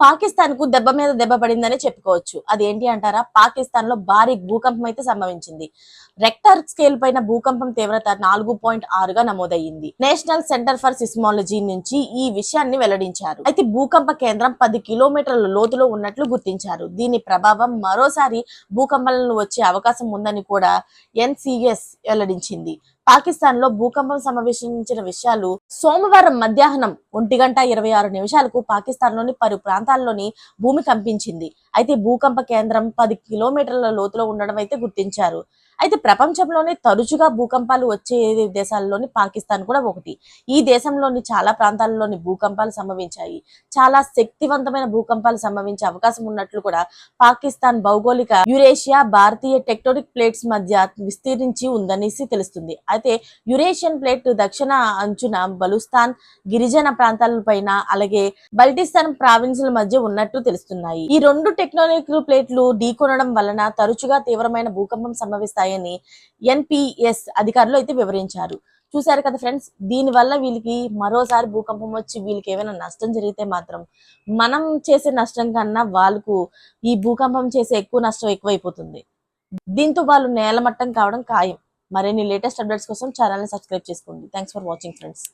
పాకిస్తాన్ కు దెబ్బ మీద దెబ్బ పడిందనే చెప్పుకోవచ్చు. అదేంటి అంటారా? పాకిస్తాన్ లో భారీ భూకంపం అయితే సంభవించింది. రెక్టర్ స్కేల్ పైన భూకంపం తీవ్రత 4.6గా నమోదయ్యింది. నేషనల్ సెంటర్ ఫర్ సిస్మాలజీ నుంచి ఈ విషయాన్ని వెల్లడించారు. అయితే భూకంప కేంద్రం 10 కిలోమీటర్ల లోతులో ఉన్నట్లు గుర్తించారు. దీని ప్రభావం మరోసారి భూకంపాలను వచ్చే అవకాశం ఉందని కూడా ఎన్సిఎస్ వెల్లడించింది. పాకిస్తాన్ లో భూకంపం సంభవించిన విషయాలు సోమవారం మధ్యాహ్నం 1:26 పాకిస్తాన్ లోని పలు ప్రాంతాల్లోని భూమి కంపించింది. అయితే భూకంప కేంద్రం 10 కిలోమీటర్ల లోతులో ఉండడం అయితే గుర్తించారు. అయితే ప్రపంచంలోనే తరచుగా భూకంపాలు వచ్చే దేశాల్లోని పాకిస్తాన్ కూడా ఒకటి. ఈ దేశంలోని చాలా ప్రాంతాల్లోని భూకంపాలు సంభవించాయి. చాలా శక్తివంతమైన భూకంపాలు సంభవించే అవకాశం ఉన్నట్లు కూడా పాకిస్తాన్ భౌగోళిక యురేషియా భారతీయ టెక్టోనిక్ ప్లేట్స్ మధ్య విస్తరించి ఉందనేసి తెలుస్తుంది. అయితే యురేషియన్ ప్లేట్ దక్షిణ అంచున బలుస్తాన్ గిరిజన ప్రాంతాలపైన అలాగే బల్టిస్తాన్ ప్రావిన్సుల మధ్య ఉన్నట్టు తెలుస్తున్నాయి. ఈ రెండు టెక్టోనిక్ ప్లేట్లు ఢీకొనడం వలన తరచుగా తీవ్రమైన భూకంపం సంభవిస్తాయని ఎన్పిఎస్ అధికారులు అయితే వివరించారు. చూశారు కదా ఫ్రెండ్స్, దీని వల్ల వీళ్ళకి మరోసారి భూకంపం వచ్చి వీళ్ళకి ఏమైనా నష్టం జరిగితే మాత్రం మనం చేసే నష్టం కన్నా వాళ్ళకు ఈ భూకంపం చేసే ఎక్కువ నష్టం ఎక్కువైపోతుంది. దీంతో వాళ్ళు నేలమట్టం కావడం ఖాయం. మరిన్ని లేటెస్ట్ అప్డేట్స్ కోసం ఛానల్ ని సబ్స్క్రైబ్ చేసుకోండి. Thanks for watching friends.